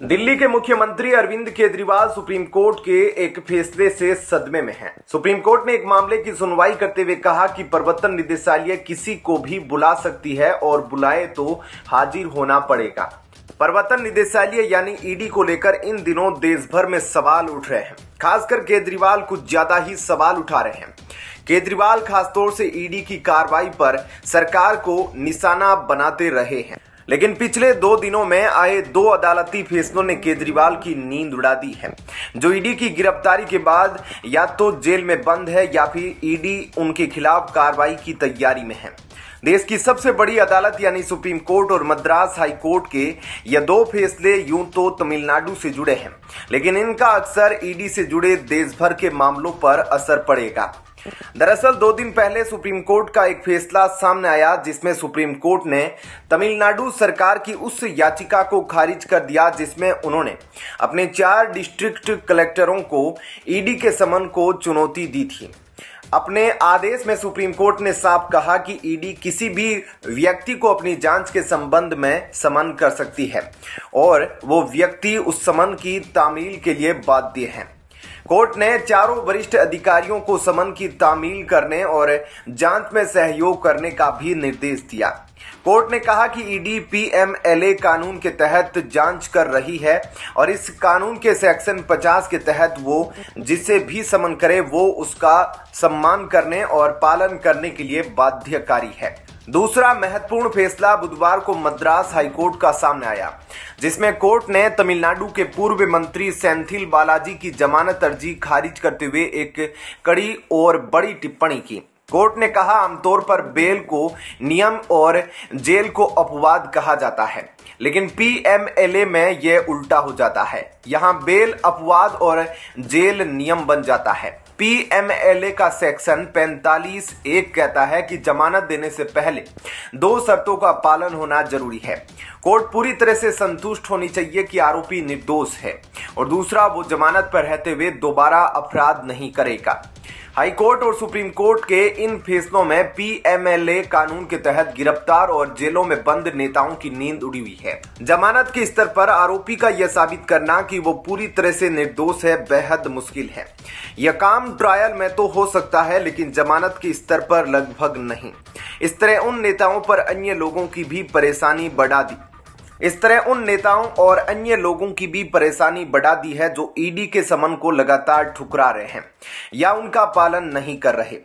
दिल्ली के मुख्यमंत्री Arvind Kejriwal supreme court के एक फैसले से सदमे में हैं। सुप्रीम कोर्ट ने एक मामले की सुनवाई करते हुए कहा कि प्रवर्तन निदेशालय किसी को भी बुला सकती है और बुलाए तो हाजिर होना पड़ेगा। प्रवर्तन निदेशालय यानी ईडी को लेकर इन दिनों देश भर में सवाल उठ रहे हैं। खासकर केजरीवाल कुछ ज्यादा ही सवाल उठा रहे हैं। केजरीवाल खासतौर से ईडी की कार्रवाई पर सरकार को निशाना बनाते रहे हैं, लेकिन पिछले 2 दिनों में आए 2 अदालती फैसलों ने केजरीवाल की नींद उड़ा दी है। जो ईडी की गिरफ्तारी के बाद या तो जेल में बंद है या फिर ईडी उनके खिलाफ कार्रवाई की तैयारी में है। देश की सबसे बड़ी अदालत यानी सुप्रीम कोर्ट और मद्रास हाई कोर्ट के ये 2 फैसले यूं तो तमिलनाडु से जुड़े हैं, लेकिन इनका अक्सर ईडी से जुड़े देश भर के मामलों पर असर पड़ेगा। दरअसल 2 दिन पहले सुप्रीम कोर्ट का एक फैसला सामने आया, जिसमें सुप्रीम कोर्ट ने तमिलनाडु सरकार की उस याचिका को खारिज कर दिया जिसमें उन्होंने अपने 4 डिस्ट्रिक्ट कलेक्टरों को ईडी के समन को चुनौती दी थी। अपने आदेश में सुप्रीम कोर्ट ने साफ कहा कि ईडी किसी भी व्यक्ति को अपनी जांच के संबंध में समन कर सकती है और वो व्यक्ति उस समन की तामील के लिए बाध्य है। कोर्ट ने 4 वरिष्ठ अधिकारियों को समन की तामील करने और जांच में सहयोग करने का भी निर्देश दिया। कोर्ट ने कहा कि ईडी पीएमएलए कानून के तहत जांच कर रही है और इस कानून के सेक्शन 50 के तहत वो जिसे भी समन करे वो उसका सम्मान करने और पालन करने के लिए बाध्यकारी है। दूसरा महत्वपूर्ण फैसला बुधवार को मद्रास हाईकोर्ट का सामने आया, जिसमें कोर्ट ने तमिलनाडु के पूर्व मंत्री सेंथिल बालाजी की जमानत अर्जी खारिज करते हुए एक कड़ी और बड़ी टिप्पणी की। कोर्ट ने कहा, आमतौर पर बेल को नियम और जेल को अपवाद कहा जाता है, लेकिन पीएमएलए में यह उल्टा हो जाता है। यहां बेल अपवाद और जेल नियम बन जाता है। पीएमएलए का सेक्शन 45(1) कहता है कि जमानत देने से पहले 2 शर्तों का पालन होना जरूरी है। कोर्ट पूरी तरह से संतुष्ट होनी चाहिए कि आरोपी निर्दोष है और दूसरा, वो जमानत पर रहते हुए दोबारा अपराध नहीं करेगा। हाई कोर्ट और सुप्रीम कोर्ट के इन फैसलों में पीएमएलए कानून के तहत गिरफ्तार और जेलों में बंद नेताओं की नींद उड़ी हुई है। जमानत के स्तर पर आरोपी का यह साबित करना कि वो पूरी तरह से निर्दोष है बेहद मुश्किल है। यह काम ट्रायल में तो हो सकता है, लेकिन जमानत के स्तर पर लगभग नहीं। इस तरह उन नेताओं और अन्य लोगों की भी परेशानी बढ़ा दी है जो ईडी के समन को लगातार ठुकरा रहे हैं या उनका पालन नहीं कर रहे।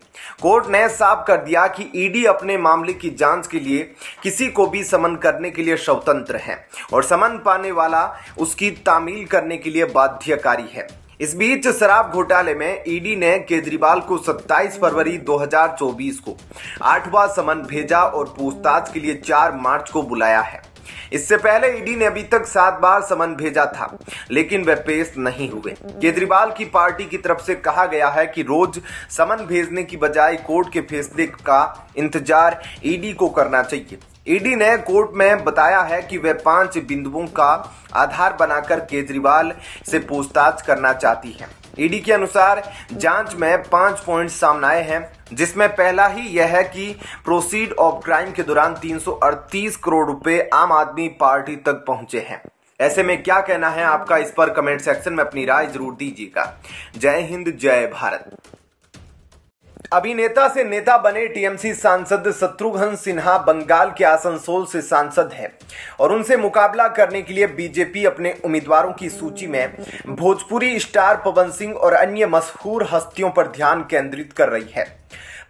कोर्ट ने साफ कर दिया कि ईडी अपने मामले की जांच के लिए किसी को भी समन करने के लिए स्वतंत्र है और समन पाने वाला उसकी तामील करने के लिए बाध्यकारी है। इस बीच शराब घोटाले में ईडी ने केजरीवाल को 27 फरवरी 2024 को 8वां समन भेजा और पूछताछ के लिए 4 मार्च को बुलाया है। इससे पहले ईडी ने अभी तक 7 बार समन भेजा था, लेकिन वे पेश नहीं हुए। केजरीवाल की पार्टी की तरफ से कहा गया है कि रोज समन भेजने की बजाय कोर्ट के फैसले का इंतजार ईडी को करना चाहिए। ईडी ने कोर्ट में बताया है कि वे 5 बिंदुओं का आधार बनाकर केजरीवाल से पूछताछ करना चाहती है। ईडी के अनुसार जांच में 5 पॉइंट सामने आए हैं, जिसमें पहला ही यह है कि प्रोसीड ऑफ क्राइम के दौरान 338 करोड़ रुपए आम आदमी पार्टी तक पहुंचे हैं। ऐसे में क्या कहना है आपका, इस पर कमेंट सेक्शन में अपनी राय जरूर दीजिएगा। जय हिंद, जय भारत। अभिनेता से नेता बने टीएमसी सांसद शत्रुघ्न सिन्हा बंगाल के आसनसोल से सांसद हैं और उनसे मुकाबला करने के लिए बीजेपी अपने उम्मीदवारों की सूची में भोजपुरी स्टार पवन सिंह और अन्य मशहूर हस्तियों पर ध्यान केंद्रित कर रही है।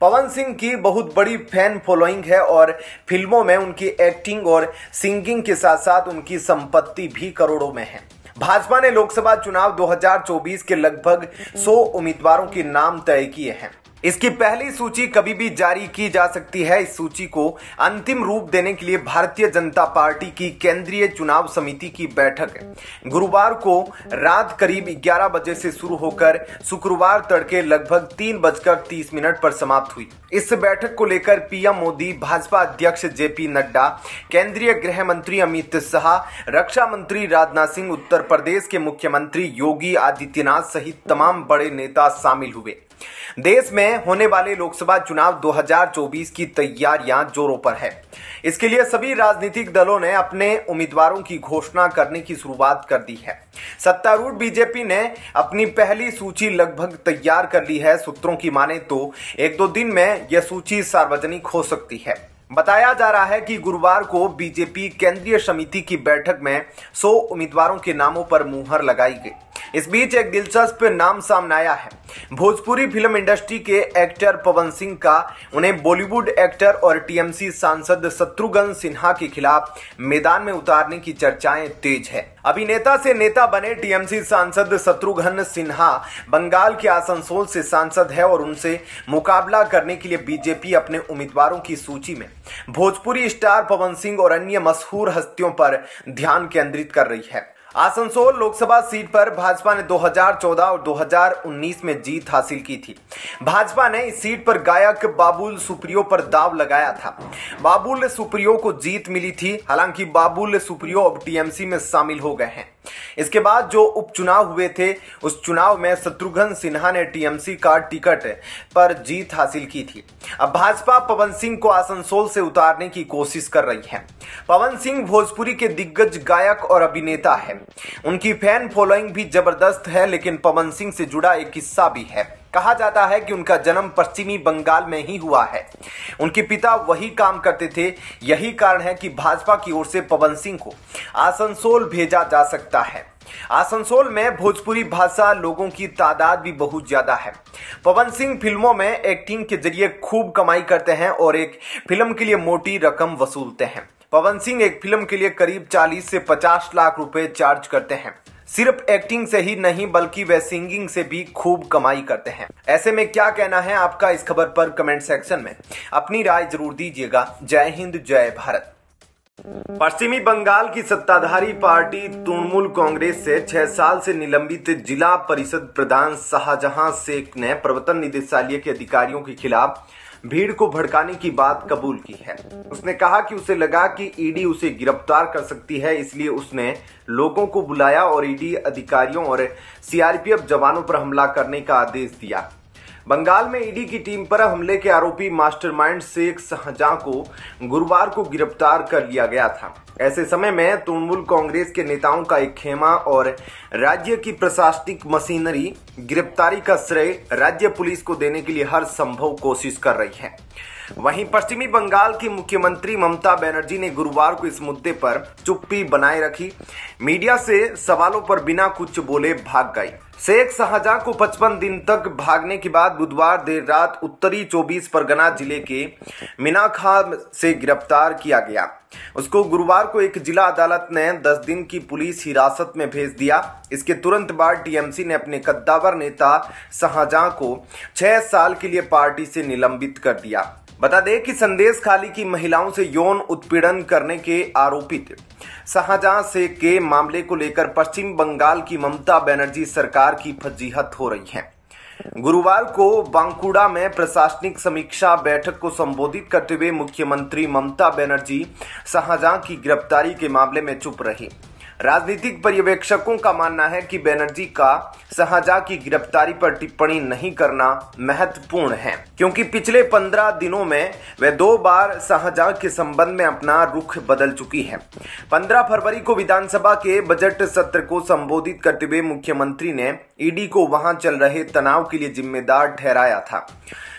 पवन सिंह की बहुत बड़ी फैन फॉलोइंग है और फिल्मों में उनकी एक्टिंग और सिंगिंग के साथ साथ उनकी संपत्ति भी करोड़ों में है। भाजपा ने लोकसभा चुनाव 2024 के लगभग 100 उम्मीदवारों के नाम तय किए हैं। इसकी पहली सूची कभी भी जारी की जा सकती है। इस सूची को अंतिम रूप देने के लिए भारतीय जनता पार्टी की केंद्रीय चुनाव समिति की बैठक गुरुवार को रात करीब 11 बजे से शुरू होकर शुक्रवार तड़के लगभग 3:30 पर समाप्त हुई। इस बैठक को लेकर पीएम मोदी, भाजपा अध्यक्ष जेपी नड्डा, केंद्रीय गृह मंत्री अमित शाह, रक्षा मंत्री राजनाथ सिंह, उत्तर प्रदेश के मुख्यमंत्री योगी आदित्यनाथ सहित तमाम बड़े नेता शामिल हुए। देश में होने वाले लोकसभा चुनाव 2024 की तैयारियां जोरों पर है। इसके लिए सभी राजनीतिक दलों ने अपने उम्मीदवारों की घोषणा करने की शुरुआत कर दी है। सत्तारूढ़ बीजेपी ने अपनी पहली सूची लगभग तैयार कर ली है। सूत्रों की माने तो 1-2 दिन में यह सूची सार्वजनिक हो सकती है। बताया जा रहा है कि गुरुवार को बीजेपी केंद्रीय समिति की बैठक में 100 उम्मीदवारों के नामों पर मुहर लगाई गई। इस बीच एक दिलचस्प नाम सामने आया है। भोजपुरी फिल्म इंडस्ट्री के एक्टर पवन सिंह का उन्हें बॉलीवुड एक्टर और टीएमसी सांसद शत्रुघ्न सिन्हा के खिलाफ मैदान में उतारने की चर्चाएं तेज है। अभिनेता से नेता बने टीएमसी सांसद शत्रुघ्न सिन्हा बंगाल के आसनसोल से सांसद है और उनसे मुकाबला करने के लिए बीजेपी अपने उम्मीदवारों की सूची में भोजपुरी स्टार पवन सिंह और अन्य मशहूर हस्तियों पर ध्यान केंद्रित कर रही है। आसनसोल लोकसभा सीट पर भाजपा ने 2014 और 2019 में जीत हासिल की थी। भाजपा ने इस सीट पर गायक बाबुल सुप्रियो पर दांव लगाया था। बाबुल सुप्रियो को जीत मिली थी। हालांकि बाबुल सुप्रियो अब टीएमसी में शामिल हो गए हैं। इसके बाद जो उपचुनाव हुए थे उस चुनाव में शत्रुघ्न सिन्हा ने टीएमसी का टिकट पर जीत हासिल की थी। अब भाजपा पवन सिंह को आसनसोल से उतारने की कोशिश कर रही है। पवन सिंह भोजपुरी के दिग्गज गायक और अभिनेता है। उनकी फैन फॉलोइंग भी जबरदस्त है। लेकिन पवन सिंह से जुड़ा एक किस्सा भी है। कहा जाता है कि उनका जन्म पश्चिमी बंगाल में ही हुआ है। उनके पिता वही काम करते थे। यही कारण है कि भाजपा की ओर से पवन सिंह को आसनसोल भेजा जा सकता है। आसनसोल में भोजपुरी भाषा लोगों की तादाद भी बहुत ज्यादा है। पवन सिंह फिल्मों में एक्टिंग के जरिए खूब कमाई करते हैं और एक फिल्म के लिए मोटी रकम वसूलते हैं। पवन सिंह एक फिल्म के लिए करीब 40 से 50 लाख रुपए चार्ज करते हैं। सिर्फ एक्टिंग से ही नहीं बल्कि वे सिंगिंग से भी खूब कमाई करते हैं। ऐसे में क्या कहना है आपका इस खबर पर कमेंट सेक्शन में अपनी राय जरूर दीजिएगा। जय हिंद, जय भारत। पश्चिमी बंगाल की सत्ताधारी पार्टी तृणमूल कांग्रेस से 6 साल से निलंबित जिला परिषद प्रधान शाहजहां शेख ने प्रवर्तन निदेशालय के अधिकारियों के खिलाफ भीड़ को भड़काने की बात कबूल की है। उसने कहा कि उसे लगा कि ईडी उसे गिरफ्तार कर सकती है, इसलिए उसने लोगों को बुलाया और ईडी अधिकारियों और सीआरपीएफ जवानों पर हमला करने का आदेश दिया। बंगाल में ईडी की टीम पर हमले के आरोपी मास्टरमाइंड शेख शाहजहां को गुरुवार को गिरफ्तार कर लिया गया था। ऐसे समय में तृणमूल कांग्रेस के नेताओं का एक खेमा और राज्य की प्रशासनिक मशीनरी गिरफ्तारी का श्रेय राज्य पुलिस को देने के लिए हर संभव कोशिश कर रही है। वहीं पश्चिमी बंगाल की मुख्यमंत्री ममता बनर्जी ने गुरुवार को इस मुद्दे पर चुप्पी बनाए रखी। मीडिया से सवालों पर बिना कुछ बोले भाग गई। शेख शाहजहां को 55 दिन तक भागने के बाद बुधवार देर रात उत्तरी 24 परगना जिले के मीनाखा से गिरफ्तार किया गया। उसको गुरुवार को एक जिला अदालत ने 10 दिन की पुलिस हिरासत में भेज दिया। इसके तुरंत बाद टीएमसी ने अपने कद्दावर नेता शाहजहां को 6 साल के लिए पार्टी से निलंबित कर दिया। बता दें कि संदेश खाली की महिलाओं से यौन उत्पीड़न करने के आरोपित शाहजहां शेख के मामले को लेकर पश्चिम बंगाल की ममता बनर्जी सरकार की फजीहत हो रही है। गुरुवार को बांकुड़ा में प्रशासनिक समीक्षा बैठक को संबोधित करते हुए मुख्यमंत्री ममता बनर्जी शाहजहां की गिरफ्तारी के मामले में चुप रही। राजनीतिक पर्यवेक्षकों का मानना है कि बनर्जी का शाहजहां की गिरफ्तारी पर टिप्पणी नहीं करना महत्वपूर्ण है, क्योंकि पिछले 15 दिनों में वे 2 बार शाहजहां के संबंध में अपना रुख बदल चुकी है। 15 फरवरी को विधानसभा के बजट सत्र को संबोधित करते हुए मुख्यमंत्री ने ईडी को वहां चल रहे तनाव के लिए जिम्मेदार ठहराया था,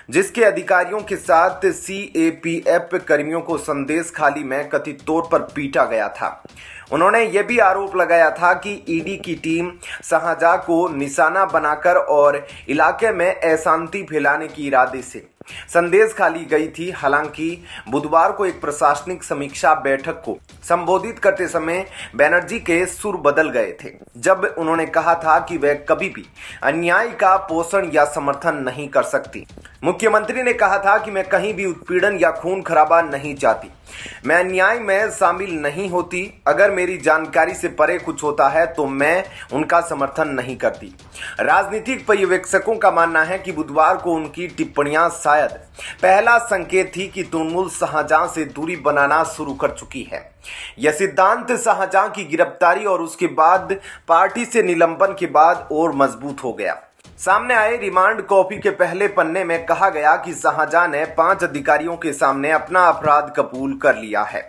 जिसके अधिकारियों के साथ सीएपीएफ कर्मियों को संदेश खाली में कथित तौर पर पीटा गया था। उन्होंने यह भी आरोप लगाया था कि ईडी की टीम शाहजहां को निशाना बनाकर और इलाके में अशांति फैलाने के इरादे से संदेश खाली गई थी। हालांकि बुधवार को एक प्रशासनिक समीक्षा बैठक को संबोधित करते समय बनर्जी के सुर बदल गए थे, जब उन्होंने कहा था कि वह कभी भी अन्याय का पोषण या समर्थन नहीं कर सकती। मुख्यमंत्री ने कहा था कि मैं कहीं भी उत्पीड़न या खून खराबा नहीं चाहती, मैं अन्याय में शामिल नहीं होती। अगर मेरी जानकारी से परे कुछ होता है तो मैं उनका समर्थन नहीं करती। राजनीतिक पर्यवेक्षकों का मानना है कि बुधवार को उनकी टिप्पणियां शायद पहला संकेत थी कि तृणमूल शाहजहां से दूरी बनाना शुरू कर चुकी है। यह सिद्धांत शाहजहां की गिरफ्तारी और उसके बाद पार्टी से निलंबन के बाद और मजबूत हो गया। सामने आए रिमांड कॉपी के पहले पन्ने में कहा गया कि शाहजहां ने 5 अधिकारियों के सामने अपना अपराध कबूल कर लिया है।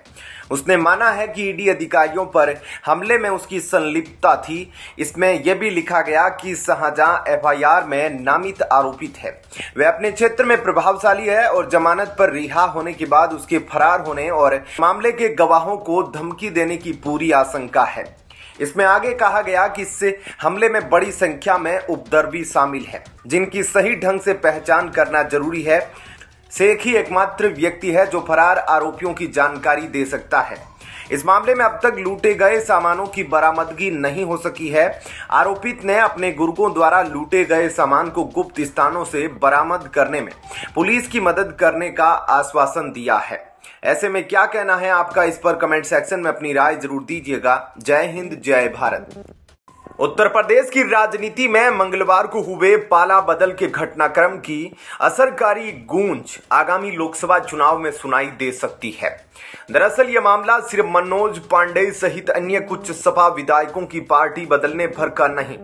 उसने माना है कि ईडी अधिकारियों पर हमले में उसकी संलिप्तता थी। इसमें यह भी लिखा गया कि शाहजहां एफआईआर में नामित आरोपित है। वह अपने क्षेत्र में प्रभावशाली है और जमानत पर रिहा होने के बाद उसके फरार होने और मामले के गवाहों को धमकी देने की पूरी आशंका है। इसमें आगे कहा गया कि इस हमले में बड़ी संख्या में उपद्रवी शामिल हैं, जिनकी सही ढंग से पहचान करना जरूरी है। शेख ही एकमात्र व्यक्ति है जो फरार आरोपियों की जानकारी दे सकता है। इस मामले में अब तक लूटे गए सामानों की बरामदगी नहीं हो सकी है। आरोपित ने अपने गुर्गों द्वारा लूटे गए सामान को गुप्त स्थानों से बरामद करने में पुलिस की मदद करने का आश्वासन दिया है। ऐसे में क्या कहना है आपका, इस पर कमेंट सेक्शन में अपनी राय जरूर दीजिएगा। जय हिंद, जय भारत। उत्तर प्रदेश की राजनीति में मंगलवार को हुए पाला बदल के घटनाक्रम की असरकारी गूंज आगामी लोकसभा चुनाव में सुनाई दे सकती है। दरअसल यह मामला सिर्फ मनोज पांडे सहित अन्य कुछ सपा विधायकों की पार्टी बदलने भर का नहीं,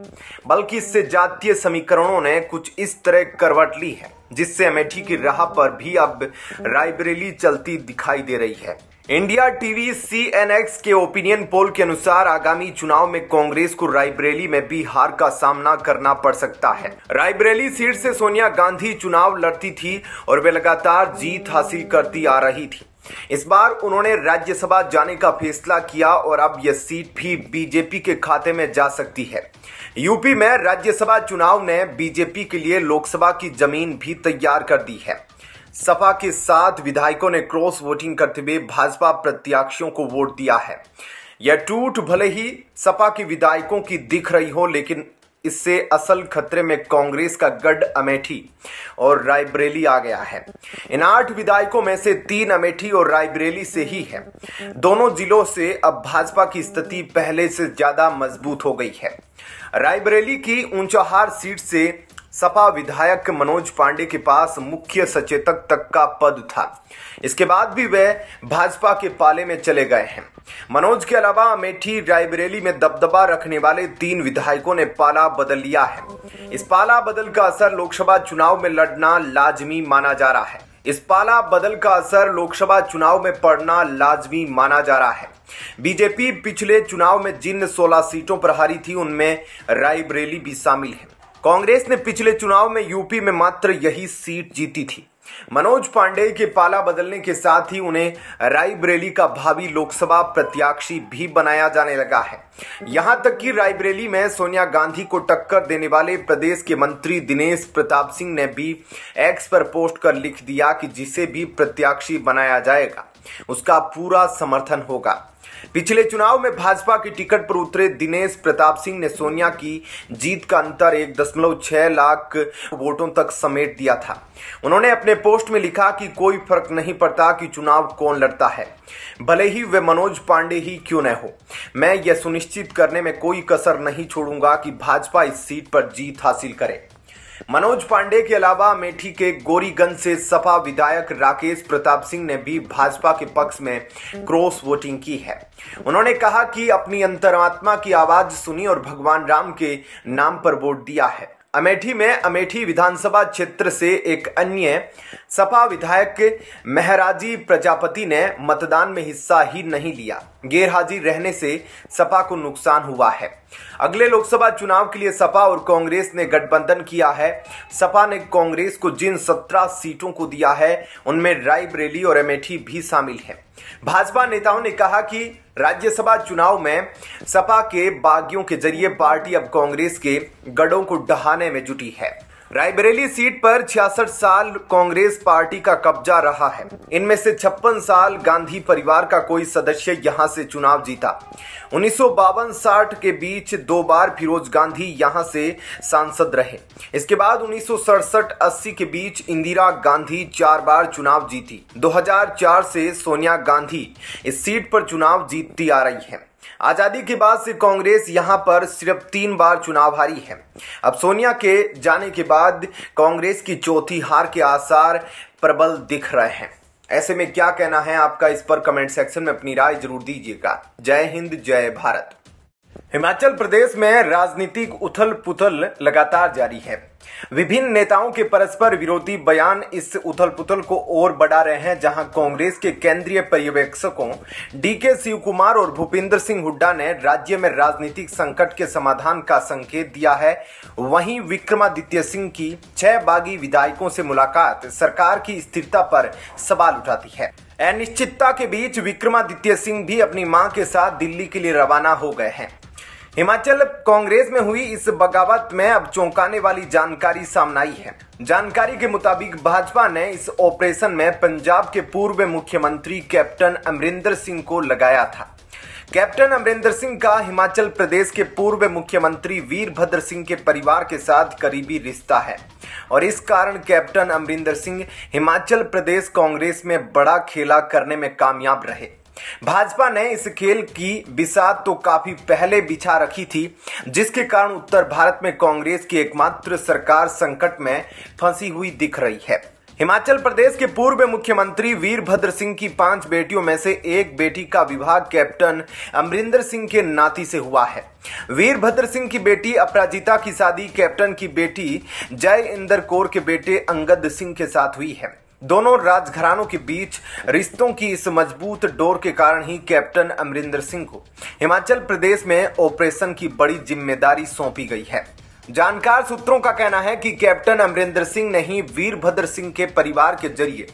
बल्कि इससे जातीय समीकरणों ने कुछ इस तरह करवट ली है, जिससे अमेठी की राह पर भी अब रायबरेली चलती दिखाई दे रही है। इंडिया टीवी CNX के ओपिनियन पोल के अनुसार आगामी चुनाव में कांग्रेस को रायबरेली में भी हार का सामना करना पड़ सकता है। रायबरेली सीट से सोनिया गांधी चुनाव लड़ती थी और वे लगातार जीत हासिल करती आ रही थी। इस बार उन्होंने राज्यसभा जाने का फैसला किया और अब यह सीट भी बीजेपी के खाते में जा सकती है। यूपी में राज्यसभा चुनाव ने बीजेपी के लिए लोकसभा की जमीन भी तैयार कर दी है। सपा के 7 विधायकों ने क्रॉस वोटिंग करते हुए भाजपा प्रत्याशियों को वोट दिया है। यह टूट भले ही सपा के विधायकों की दिख रही हो, लेकिन इससे असल खतरे में कांग्रेस का गढ़ अमेठी और रायबरेली आ गया है। इन 8 विधायकों में से 3 अमेठी और रायबरेली से ही है। दोनों जिलों से अब भाजपा की स्थिति पहले से ज्यादा मजबूत हो गई है। रायबरेली की ऊंचाहार सीट से सपा विधायक मनोज पांडे के पास मुख्य सचेतक तक का पद था। इसके बाद भी वे भाजपा के पाले में चले गए हैं। मनोज के अलावा अमेठी रायबरेली में दबदबा रखने वाले 3 विधायकों ने पाला बदल लिया है। इस पाला बदल का असर लोकसभा चुनाव में लड़ना लाजमी माना जा रहा है। बीजेपी पिछले चुनाव में जिन 16 सीटों पर हारी थी, उनमें रायबरेली भी शामिल है। कांग्रेस ने पिछले चुनाव में यूपी में मात्र यही सीट जीती थी। मनोज पांडे के पाला बदलने के साथ ही उन्हें रायबरेली का भावी लोकसभा प्रत्याशी भी बनाया जाने लगा है। यहां तक कि रायबरेली में सोनिया गांधी को टक्कर देने वाले प्रदेश के मंत्री दिनेश प्रताप सिंह ने भी एक्स पर पोस्ट कर लिख दिया कि जिसे भी प्रत्याशी बनाया जाएगा उसका पूरा समर्थन होगा। पिछले चुनाव में भाजपा की टिकट पर उतरे दिनेश प्रताप सिंह ने सोनिया की जीत का अंतर 1.6 लाख वोटों तक समेट दिया था। उन्होंने अपने पोस्ट में लिखा कि कोई फर्क नहीं पड़ता कि चुनाव कौन लड़ता है, भले ही वे मनोज पांडे ही क्यों न हो। मैं यह सुनिश्चित करने में कोई कसर नहीं छोड़ूंगा कि भाजपा इस सीट पर जीत हासिल करे। मनोज पांडे के अलावा अमेठी के गोरीगंज से सपा विधायक राकेश प्रताप सिंह ने भी भाजपा के पक्ष में क्रॉस वोटिंग की है। उन्होंने कहा कि अपनी अंतरात्मा की आवाज सुनी और भगवान राम के नाम पर वोट दिया है। अमेठी में अमेठी विधानसभा क्षेत्र से एक अन्य सपा विधायक महराजी प्रजापति ने मतदान में हिस्सा ही नहीं लिया। गैरहाजिर रहने से सपा को नुकसान हुआ है। अगले लोकसभा चुनाव के लिए सपा और कांग्रेस ने गठबंधन किया है। सपा ने कांग्रेस को जिन 17 सीटों को दिया है, उनमें रायबरेली और अमेठी भी शामिल है। भाजपा नेताओं ने कहा कि राज्यसभा चुनाव में सपा के बागियों के जरिए पार्टी अब कांग्रेस के गढ़ों को ढहाने में जुटी है। रायबरेली सीट पर 66 साल कांग्रेस पार्टी का कब्जा रहा है। इनमें से 56 साल गांधी परिवार का कोई सदस्य यहां से चुनाव जीता। 1952-60 के बीच 2 बार फिरोज गांधी यहां से सांसद रहे। इसके बाद 1967-80 के बीच इंदिरा गांधी 4 बार चुनाव जीती। 2004 से सोनिया गांधी इस सीट पर चुनाव जीतती आ रही है। आजादी के बाद से कांग्रेस यहां पर सिर्फ 3 बार चुनाव हारी है। अब सोनिया के जाने के बाद कांग्रेस की चौथी हार के आसार प्रबल दिख रहे हैं। ऐसे में क्या कहना है आपका, इस पर कमेंट सेक्शन में अपनी राय जरूर दीजिएगा। जय हिंद, जय भारत। हिमाचल प्रदेश में राजनीतिक उथल पुथल लगातार जारी है। विभिन्न नेताओं के परस्पर विरोधी बयान इस उथल पुथल को और बढ़ा रहे हैं, जहां कांग्रेस के केंद्रीय पर्यवेक्षकों डीके शिव कुमार और भूपेंद्र सिंह हुड्डा ने राज्य में राजनीतिक संकट के समाधान का संकेत दिया है। वहीं विक्रमादित्य सिंह की 6 बागी विधायकों से मुलाकात सरकार की स्थिरता पर सवाल उठाती है। अनिश्चितता के बीच विक्रमादित्य सिंह भी अपनी मां के साथ दिल्ली के लिए रवाना हो गए हैं। हिमाचल कांग्रेस में हुई इस बगावत में अब चौंकाने वाली जानकारी सामने आई है। जानकारी के मुताबिक भाजपा ने इस ऑपरेशन में पंजाब के पूर्व मुख्यमंत्री कैप्टन अमरिंदर सिंह को लगाया था। कैप्टन अमरिंदर सिंह का हिमाचल प्रदेश के पूर्व मुख्यमंत्री वीरभद्र सिंह के परिवार के साथ करीबी रिश्ता है और इस कारण कैप्टन अमरिंदर सिंह हिमाचल प्रदेश कांग्रेस में बड़ा खेला करने में कामयाब रहे। भाजपा ने इस खेल की बिसात तो काफी पहले बिछा रखी थी, जिसके कारण उत्तर भारत में कांग्रेस की एकमात्र सरकार संकट में फंसी हुई दिख रही है। हिमाचल प्रदेश के पूर्व मुख्यमंत्री वीरभद्र सिंह की 5 बेटियों में से एक बेटी का विवाह कैप्टन अमरिंदर सिंह के नाती से हुआ है। वीरभद्र सिंह की बेटी अपराजिता की शादी कैप्टन की बेटी जय इंदर कौर के बेटे अंगद सिंह के साथ हुई है। दोनों राजघरानों के बीच रिश्तों की इस मजबूत डोर के कारण ही कैप्टन अमरिंदर सिंह को हिमाचल प्रदेश में ऑपरेशन की बड़ी जिम्मेदारी सौंपी गई है। जानकार सूत्रों का कहना है कि कैप्टन अमरिंदर सिंह ने ही वीरभद्र सिंह के परिवार के जरिए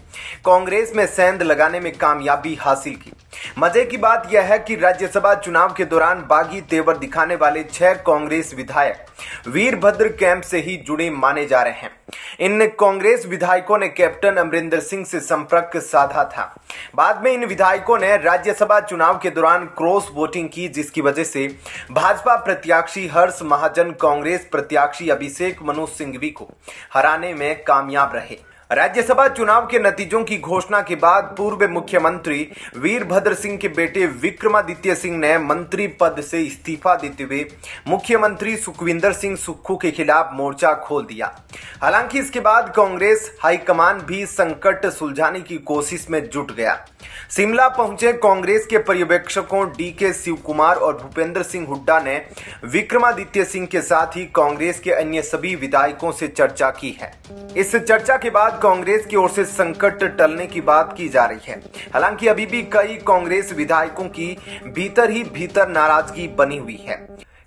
कांग्रेस में सेंध लगाने में कामयाबी हासिल की। मजे की बात यह है कि राज्यसभा चुनाव के दौरान बागी तेवर दिखाने वाले 6 कांग्रेस विधायक वीरभद्र कैंप से ही जुड़े माने जा रहे हैं। इन कांग्रेस विधायकों ने कैप्टन अमरिंदर सिंह से संपर्क साधा था। बाद में इन विधायकों ने राज्यसभा चुनाव के दौरान क्रॉस वोटिंग की, जिसकी वजह से भाजपा प्रत्याशी हर्ष महाजन कांग्रेस प्रत्याशी अभिषेक मनु सिंघवी को हराने में कामयाब रहे। राज्यसभा चुनाव के नतीजों की घोषणा के बाद पूर्व मुख्यमंत्री वीरभद्र सिंह के बेटे विक्रमादित्य सिंह ने मंत्री पद से इस्तीफा देते हुए मुख्यमंत्री सुखविंदर सिंह सुक्खू के खिलाफ मोर्चा खोल दिया। हालांकि इसके बाद कांग्रेस हाईकमान भी संकट सुलझाने की कोशिश में जुट गया। शिमला पहुंचे कांग्रेस के पर्यवेक्षकों डीके शिव कुमार और भूपेंद्र सिंह हुड्डा ने विक्रमादित्य सिंह के साथ ही कांग्रेस के अन्य सभी विधायकों से चर्चा की है। इस चर्चा के बाद कांग्रेस की ओर से संकट टलने की बात की जा रही है। हालांकि अभी भी कई कांग्रेस विधायकों की भीतर ही भीतर नाराजगी बनी हुई है।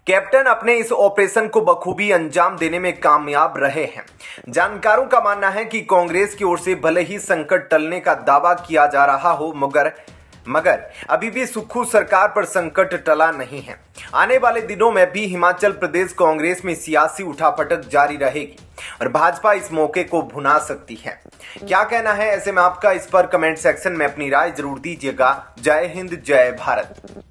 कैप्टन अपने इस ऑपरेशन को बखूबी अंजाम देने में कामयाब रहे हैं। जानकारों का मानना है कि कांग्रेस की ओर से भले ही संकट टलने का दावा किया जा रहा हो, मगर अभी भी सुक्खू सरकार पर संकट टला नहीं है। आने वाले दिनों में भी हिमाचल प्रदेश कांग्रेस में सियासी उठापटक जारी रहेगी और भाजपा इस मौके को भुना सकती है। क्या कहना है ऐसे में आपका? इस पर कमेंट सेक्शन में अपनी राय जरूर दीजिएगा। जय हिंद, जय भारत।